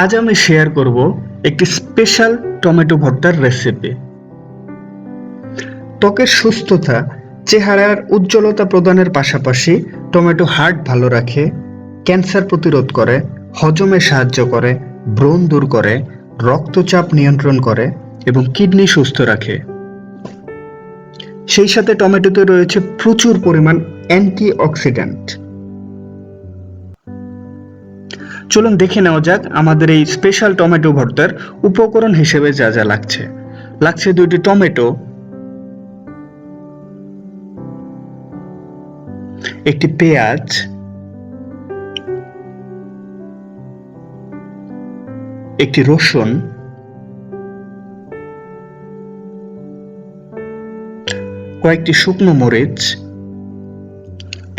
আজ আমি শেয়ার করব একটি স্পেশাল টমেটো ভর্তার রেসিপি। ত্বকের সুস্থতা, চেহারার উজ্জ্বলতা প্রদানের পাশাপাশি টমেটো হার্ট ভালো রাখে, ক্যান্সার প্রতিরোধ করে, হজমে সাহায্য করে, ব্রণ দূর করে, রক্তচাপ নিয়ন্ত্রণ করে এবং কিডনি সুস্থ রাখে। সেই সাথে টমেটোতে রয়েছে প্রচুর পরিমাণ অ্যান্টিঅক্সিডেন্ট। চলুন দেখে নেওয়া যাক আমাদের এই স্পেশাল টমেটো ভর্তার উপকরণ হিসেবে যা যা লাগছে। লাগছে 2টি টমেটো, একটি পেঁয়াজ, একটি রসুন, কয়েকটি শুকনো মরিচ,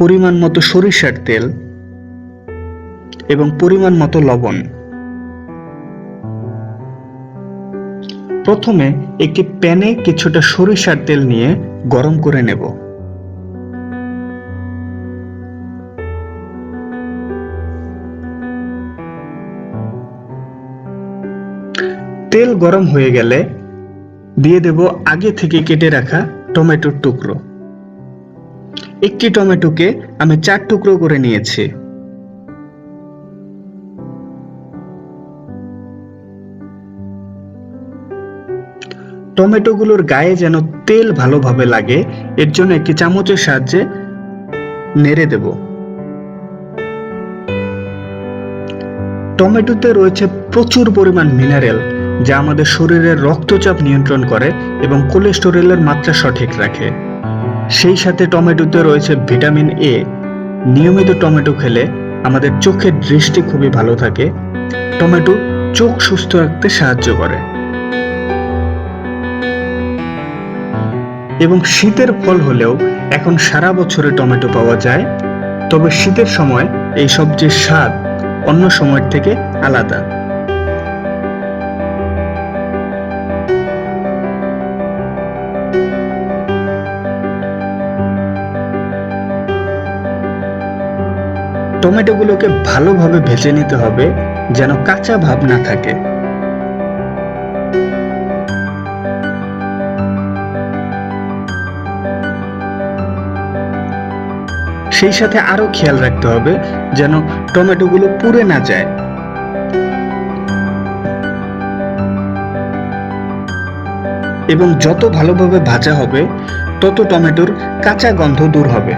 পরিমাণ মতো সরিষার তেল এবং পরিমাণ মতো লবণ। প্রথমে একটি প্যানে কিছুটা সরিষার তেল নিয়ে গরম করে নেব। তেল গরম হয়ে গেলে দিয়ে দেব আগে থেকে কেটে রাখা টমেটোর টুকরো। একটি টমেটোকে আমি 4 টুকরো করে নিয়েছি। টমেটোগুলোর গায়ে যেন তেল ভালোভাবে লাগে এর জন্য একটি চামচের সাহায্যে নেড়ে দেব। টমেটোতে রয়েছে প্রচুর পরিমাণ মিনারেল যা আমাদের শরীরের রক্তচাপ নিয়ন্ত্রণ করে এবং কোলেস্টেরলের মাত্রা সঠিক রাখে। সেই সাথে টমেটোতে রয়েছে ভিটামিন এ। নিয়মিত টমেটো খেলে আমাদের চোখের দৃষ্টি খুবই ভালো থাকে। টমেটো চোখ সুস্থ রাখতে সাহায্য করে এবং শীতের ফল হলেও এখন সারা বছরে টমেটো পাওয়া যায়, তবে শীতের সময় এই সবজির স্বাদ অন্য সময়ের থেকে আলাদা। টমেটোগুলোকে ভালোভাবে ভেজে নিতে হবে যেন কাঁচা ভাব না থাকে। সেই সাথে আরো খেয়াল রাখতে হবে যেন টমেটোগুলো পুড়ে না যায়। এবং যত ভালোভাবে ভাজা হবে তত টমেটোর কাঁচা গন্ধ দূর হবে।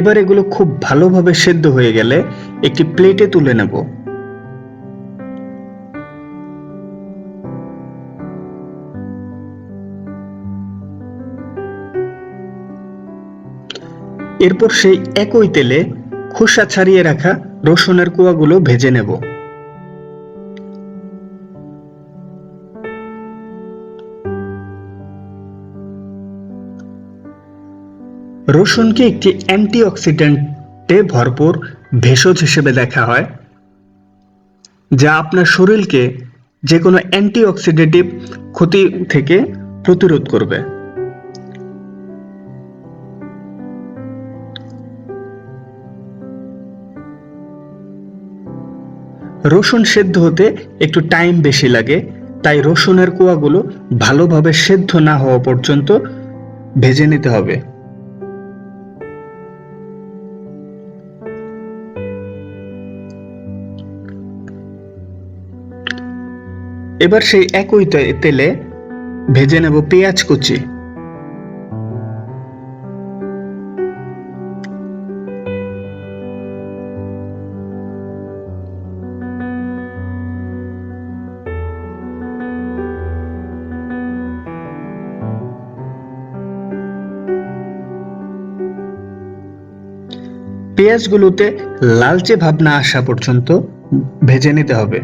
এবার এগুলো খুব ভালোভাবে সেদ্ধ হয়ে গেলে একটি প্লেটে তুলে নেব। এরপর সেই একই তেলে খোসা ছাড়িয়ে রাখা রসুনের কোয়াগুলো ভেজে নেব। রসুনকে একটি অ্যান্টিঅক্সিডেন্টে ভরপুর ভেষজ হিসেবে দেখা হয়, যা আপনার শরীরকে যে কোনো অ্যান্টিঅক্সিডেটিভ ক্ষতি থেকে প্রতিরোধ করবে। রসুন সেদ্ধ হতে একটু টাইম বেশি লাগে, তাই রসুনের কোয়াগুলো ভালোভাবে সেদ্ধ না হওয়া পর্যন্ত ভেজে নিতে হবে। এবার সেই একই তেলে ভেজে নেব পেঁয়াজ কুচি। পেঁয়াজগুলোতে লালচে ভাব না আসা পর্যন্ত ভেজে নিতে হবে।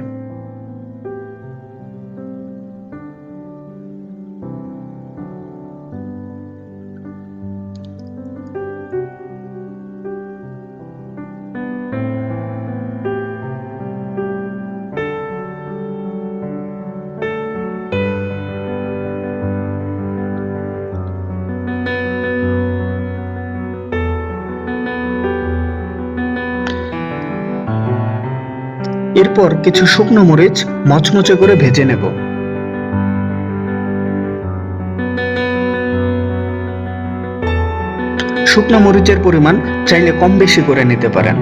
এরপর কিছু শুকনো মরিচ মচমচে করে ভেজে নেব। শুকনো মরিচের পরিমাণ চাইলে কম বেশি করে নিতে পারেন।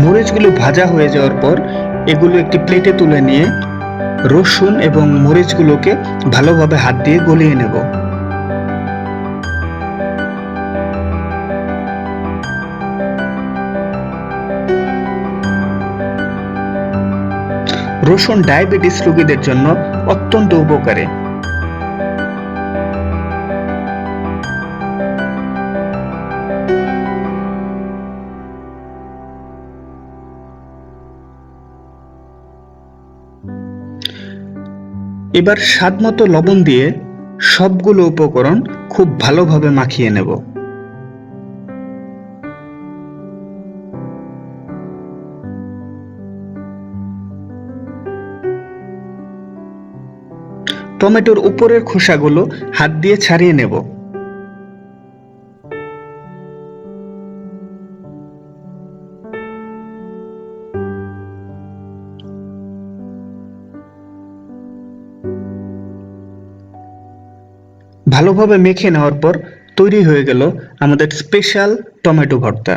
মরিচগুলো ভাজা হয়ে যাওয়ার পর এগুলো একটি প্লেটে তুলে নিয়ে রসুন এবং মরিচগুলোকে ভালোভাবে হাত দিয়ে গলিয়ে নেব। রসুন ডায়াবেটিস রোগীদের জন্য অত্যন্ত উপকারী। এবার স্বাদমতো লবণ দিয়ে সবগুলো উপকরণ খুব ভালোভাবে মাখিয়ে নেব। টমেটোর উপরের খোসাগুলো হাত দিয়ে ছাড়িয়ে নেব। ভালোভাবে মেখে নেওয়ার পর তৈরি হয়ে গেল আমাদের স্পেশাল টমেটো ভর্তা।